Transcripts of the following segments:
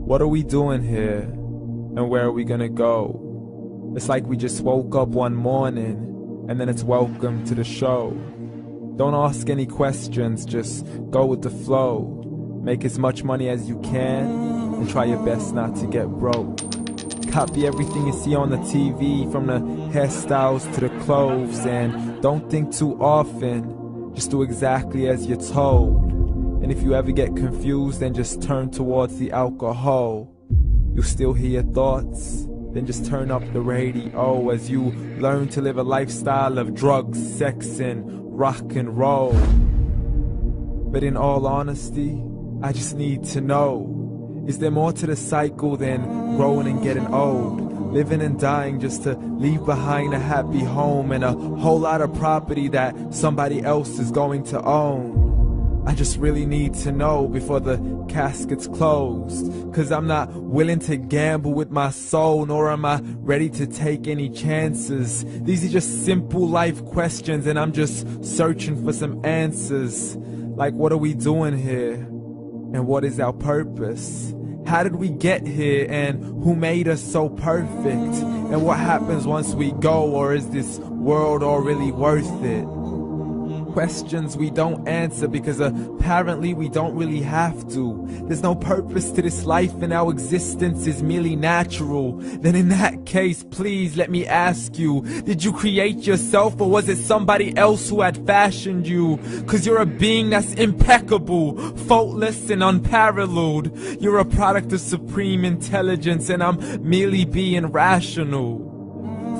What are we doing here? And where are we gonna go? It's like we just woke up one morning and then it's welcome to the show. Don't ask any questions, just go with the flow. Make as much money as you can and try your best not to get broke. Copy everything you see on the TV, from the hairstyles to the clothes, and don't think too often, just do exactly as you're told. And if you ever get confused, then just turn towards the alcohol. You'll still hear your thoughts, then just turn up the radio as you learn to live a lifestyle of drugs, sex, and rock and roll. But in all honesty, I just need to know, is there more to the cycle than growing and getting old? Living and dying just to leave behind a happy home and a whole lot of property that somebody else is going to own. I just really need to know before the casket's closed, 'cause I'm not willing to gamble with my soul, nor am I ready to take any chances. These are just simple life questions and I'm just searching for some answers. Like, what are we doing here? And what is our purpose? How did we get here, and who made us so perfect? And what happens once we go, or is this world all really worth it? Questions we don't answer because apparently we don't really have to. There's no purpose to this life and our existence is merely natural. Then in that case, please let me ask you, did you create yourself, or was it somebody else who had fashioned you? 'Cause you're a being that's impeccable, faultless and unparalleled. You're a product of supreme intelligence and I'm merely being rational.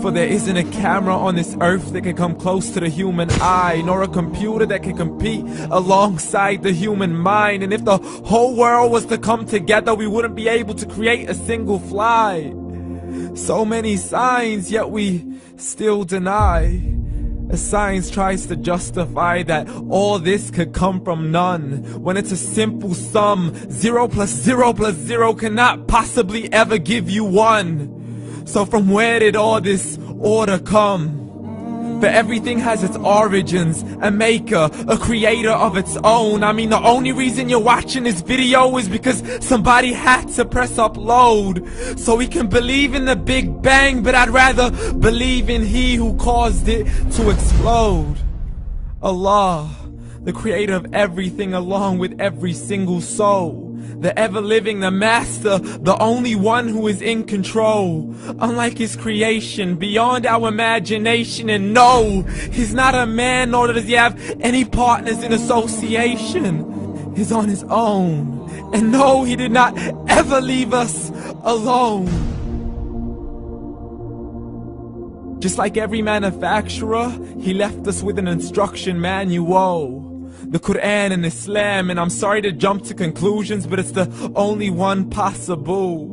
For there isn't a camera on this earth that can come close to the human eye, nor a computer that can compete alongside the human mind. And if the whole world was to come together, we wouldn't be able to create a single fly. So many signs, yet we still deny. As science tries to justify that all this could come from none, when it's a simple sum. 0 plus 0 plus 0 cannot possibly ever give you 1. So from where did all this order come? For everything has its origins, a maker, a creator of its own. I mean, the only reason you're watching this video is because somebody had to press upload. So we can believe in the Big Bang, but I'd rather believe in He who caused it to explode. Allah, the creator of everything along with every single soul. The ever-living, the master, the only one who is in control. Unlike his creation, beyond our imagination. And no, he's not a man, nor does he have any partners in association. He's on his own. And no, he did not ever leave us alone. Just like every manufacturer, he left us with an instruction manual. The Quran and Islam, and I'm sorry to jump to conclusions, but it's the only one possible.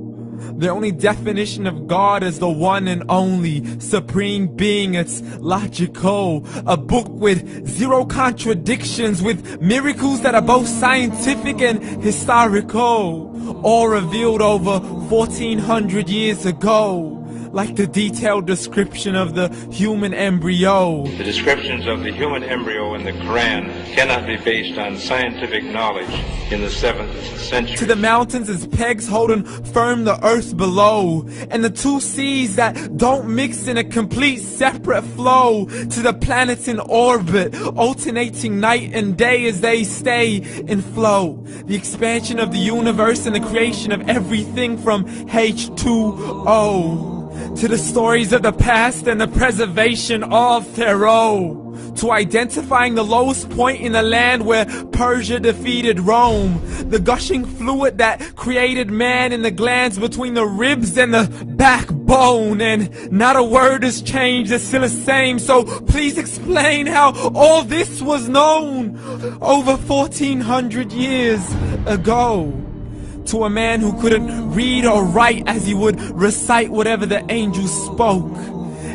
The only definition of God is the one and only supreme being. It's logical, a book with 0 contradictions, with miracles that are both scientific and historical, all revealed over 1400 years ago. Like the detailed description of the human embryo. The descriptions of the human embryo in the Quran cannot be based on scientific knowledge in the 7th century. To the mountains as pegs holding firm the earth below, and the 2 seas that don't mix in a complete separate flow. To the planets in orbit, alternating night and day as they stay in flow. The expansion of the universe and the creation of everything from H2O. To the stories of the past and the preservation of Pharaoh. To identifying the lowest point in the land where Persia defeated Rome. The gushing fluid that created man in the glands between the ribs and the backbone. And not a word has changed, it's still the same. So please explain how all this was known over 1400 years ago. To a man who couldn't read or write, as he would recite whatever the angels spoke.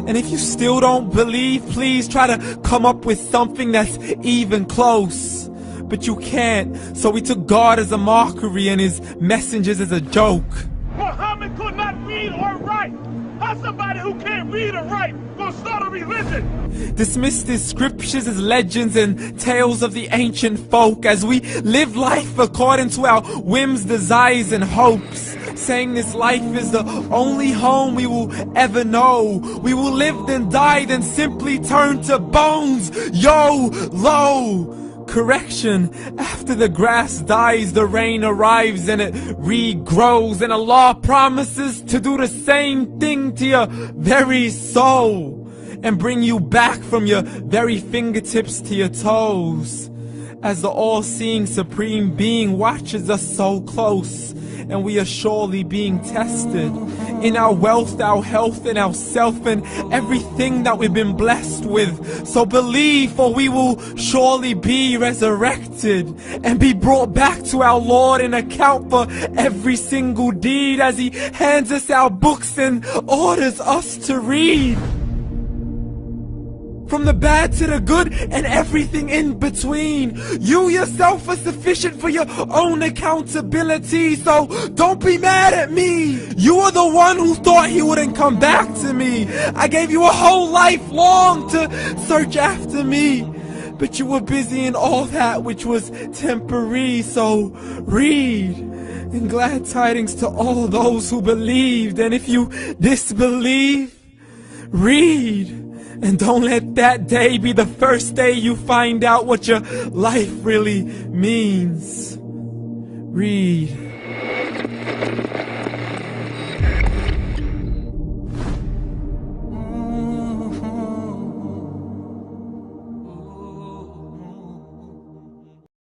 And if you still don't believe, please try to come up with something that's even close. But you can't, so we took God as a mockery and his messengers as a joke. Muhammad could not read or write. How's somebody who can't read or write gonna start a religion? Dismiss these scriptures as legends and tales of the ancient folk, as we live life according to our whims, desires, and hopes. saying this life is the only home we will ever know. We will live then die, then simply turn to bones. YOLO! Correction, after the grass dies, the rain arrives and it regrows, and Allah promises to do the same thing to your very soul and bring you back from your very fingertips to your toes, as the all-seeing supreme being watches us so close, and we are surely being tested in our wealth, our health, and our self, and everything that we've been blessed with. So believe, for we will surely be resurrected and be brought back to our Lord and account for every single deed, as He hands us our books and orders us to read. From the bad to the good and everything in between. You yourself are sufficient for your own accountability, so don't be mad at me. You are the one who thought He wouldn't come back to me. I gave you a whole life long to search after me, but you were busy in all that which was temporary. So read, and glad tidings to all those who believed. And if you disbelieve, read. And don't let that day be the first day you find out what your life really means. Read.